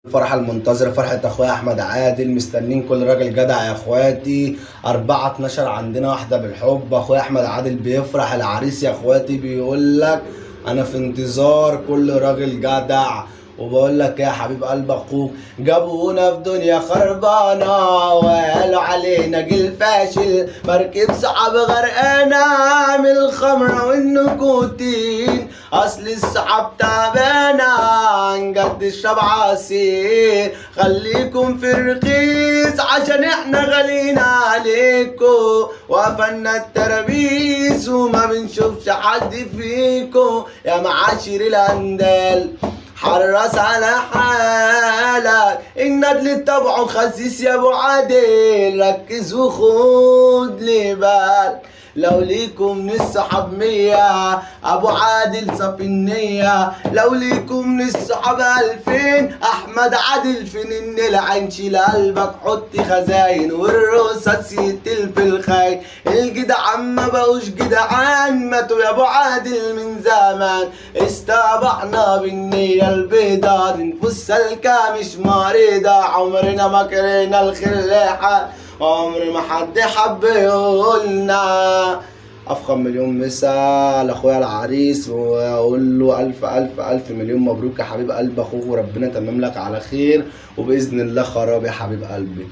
الفرحة المنتظرة فرحة اخويا احمد عادل، مستنين كل راجل جدع يا اخواتي. 4/12 عندنا واحدة بالحب، اخويا احمد عادل بيفرح، العريس يا اخواتي بيقول لك انا في انتظار كل راجل جدع. وبقول لك يا حبيب قلب اخوك، جابونا في دنيا خربانة وقالوا علينا جيل فاشل، مركب صعب غرقانة من الخمرة والنيكوتين، اصل الصحاب تعبانة نجد الشاب عصير، خليكم في الرخيص عشان احنا غاليين عليكم، وقفلنا الترابيس وما بنشوفش حد فيكم يا معاشر الاندال. حرص على حالك الندل طبعه خسيس يا ابو عادل، ركز وخد لي بالك لو ليكم من الصحاب 100 ابو عادل صافي النية، لو ليكم من الصحاب 2000 احمد عادل فين العين، شيل قلبك حط خزاين والرصاص يقتل في الخيل، الجدعان ما بقوش جدعان ماتوا يا ابو عادل من زمان، استبحنا بالنية البيضة دي نفوس سالكة مش مريضة، عمرنا ما كرهنا الخير لحد عمر ما حد حب يقولنا. افخم مليون مسا لاخويا العريس، واقول له الف الف الف مليون مبروك يا حبيب قلب اخوك، وربنا يتمم لك على خير وباذن الله خراب يا حبيب قلبي.